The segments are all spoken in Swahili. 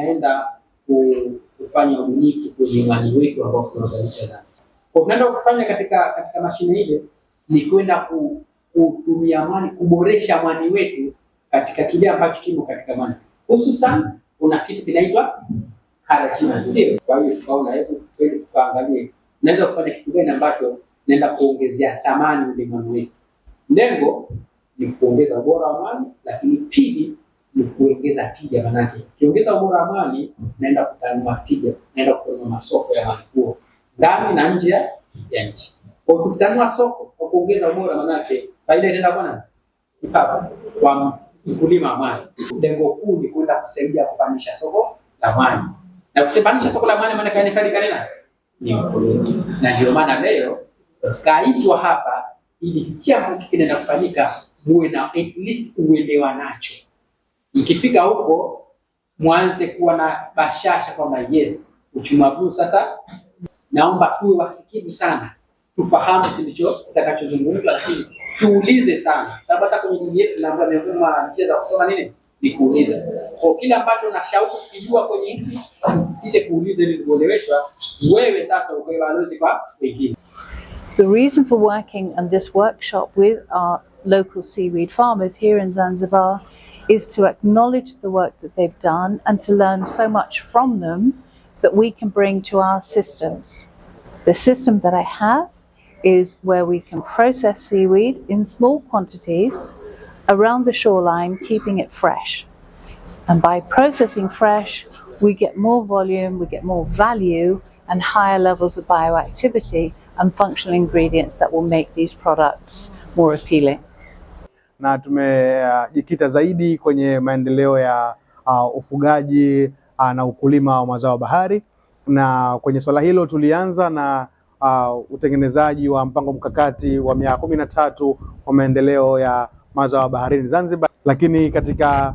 inaenda kufanya ubunifu kwenye mwani wetu ambao tunazalisha ndani. Kwa tunaenda kufanya katika mashine ile ni kwenda kutumia mwani, kuboresha mwani wetu katika kile ambacho kimo katika mwani. Hususan kuna kitu kinaitwa karatina, sio? Kwa hiyo tukaona hebu twende tukaangalie naweza kufanya kitu gani ambacho naenda kuongezea thamani ule mwani wetu. Lengo ni kuongeza ubora wa mwani, lakini pili ni kuongeza tija. Manake ukiongeza ubora wa mwani naenda kutanua tija, naenda kutanua masoko ya mwani huo ndani na nje ya nchi. Kwa kutanua soko kwa kuongeza ubora, manake faida inaenda kwa nani? Kwa mkulima wa mwani. Lengo kuu ni kwenda kusaidia kupandisha soko la mwani. Na kusipandisha soko la mwani maana ni faida nini? Ni mkulima. Na ndio maana leo kaitwa hapa ili hichi ambacho kinaenda kufanyika muwe na at least uelewa nacho. Ikifika huko mwanze kuwa na bashasha kwamba yes, uchumi wa bluu sasa naomba tuwe wasikivu sana. Tufahamu kilicho kitakachozungumzwa, lakini tuulize sana. Sababu hata kwenye dini yetu naomba miongoni mwa mchezo kusoma nini? Ni kuuliza. Kwa kila ambacho unashauku kujua kwenye nchi, usisite kuuliza ili kueleweshwa. Wewe sasa ukae balozi kwa wengine. The reason for working on this workshop with our local seaweed farmers here in Zanzibar is to acknowledge the work that they've done and to learn so much from them that we can bring to our systems. The system that I have is where we can process seaweed in small quantities around the shoreline, keeping it fresh. And by processing fresh, we get more volume, we get more value and higher levels of bioactivity and functional ingredients that will make these products more appealing. Na tumejikita zaidi kwenye maendeleo ya ufugaji na ukulima wa mazao bahari, na kwenye swala hilo tulianza na utengenezaji wa mpango mkakati wa miaka 13 wa maendeleo ya mazao baharini Zanzibar, lakini katika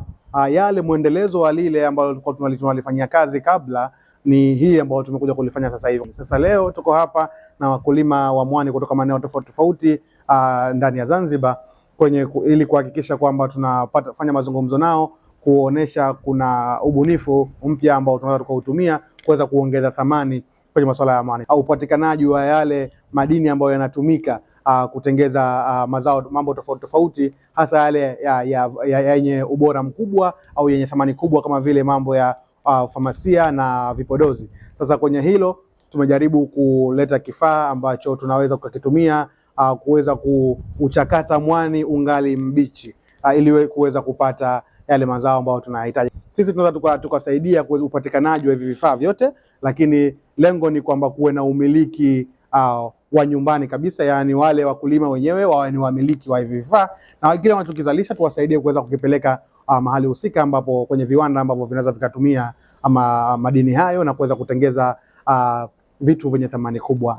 yale muendelezo wa lile ambalo tulikuwa tunalifanyia kazi kabla ni hii ambayo tumekuja kulifanya sasa hivi. Sasa leo tuko hapa na wakulima wa mwani kutoka maeneo tofauti tofauti ndani ya Zanzibar ili kuhakikisha kwamba tunafanya mazungumzo nao, kuonesha kuna ubunifu mpya ambao tunaweza tukautumia kuweza kuongeza thamani kwenye masuala ya mwani au upatikanaji wa yale madini ambayo yanatumika kutengeza mazao mambo tofauti tofauti, hasa yale yenye ubora mkubwa au yenye thamani kubwa kama vile mambo ya famasia na vipodozi. Sasa kwenye hilo tumejaribu kuleta kifaa ambacho tunaweza kukitumia kuweza kuchakata mwani ungali mbichi ili kuweza kupata yale mazao ambayo tunahitaji. Sisi tunaweza tukasaidia kwa upatikanaji wa hivi vifaa vyote, lakini lengo ni kwamba kuwe na umiliki wa nyumbani kabisa, yani wale wakulima wenyewe wawe ni wamiliki wa hivi vifaa, na kile wanachokizalisha tuwasaidie kuweza kukipeleka mahali husika ambapo kwenye viwanda ambavyo vinaweza vikatumia madini hayo na kuweza kutengeza vitu vyenye thamani kubwa.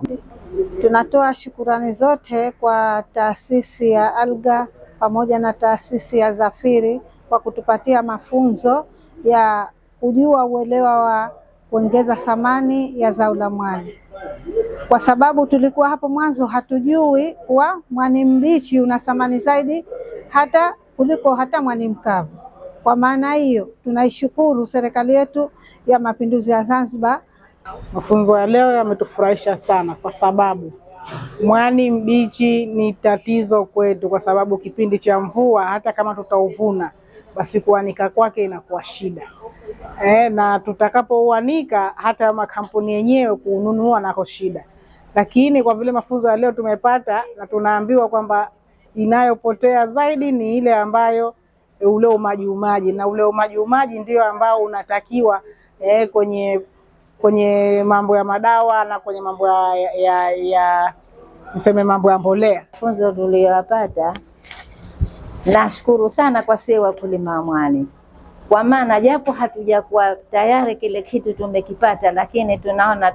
Tunatoa shukurani zote kwa taasisi ya Alga pamoja na taasisi ya Zafiri kwa kutupatia mafunzo ya kujua uelewa wa kuongeza thamani ya zao la mwani, kwa sababu tulikuwa hapo mwanzo hatujui kuwa mwani mbichi una thamani zaidi hata kuliko hata mwani mkavu. Kwa maana hiyo tunaishukuru serikali yetu ya Mapinduzi ya Zanzibar. Mafunzo ya leo yametufurahisha sana kwa sababu mwani mbichi ni tatizo kwetu, kwa sababu kipindi cha mvua hata kama tutauvuna basi kuanika kwake inakuwa shida. Na tutakapouanika hata makampuni yenyewe kununua nako shida. Lakini kwa vile mafunzo ya leo tumepata na tunaambiwa kwamba inayopotea zaidi ni ile ambayo ule umaji, na ule umaji ndio ambao unatakiwa kwenye mambo ya madawa na kwenye mambo niseme mambo ya mbolea. Funzo tuliyopata, nashukuru sana kwa sisi wakulima wa mwani, kwa maana japo hatujakuwa tayari kile kitu tumekipata, lakini tunaona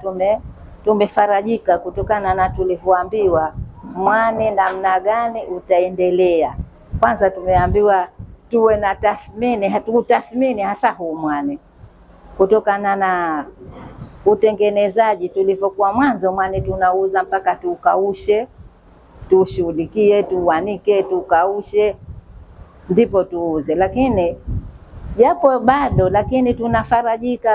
tumefarajika kutokana na tulivyoambiwa mwani namna gani utaendelea. Kwanza tumeambiwa tuwe na tathmini, hatutathmini hasa huu mwani kutokana na utengenezaji. Tulivyokuwa mwanzo mwani tunauza mpaka tukaushe, tushughulikie, tuwanike, tukaushe ndipo tuuze, lakini japo bado, lakini tunafarajika.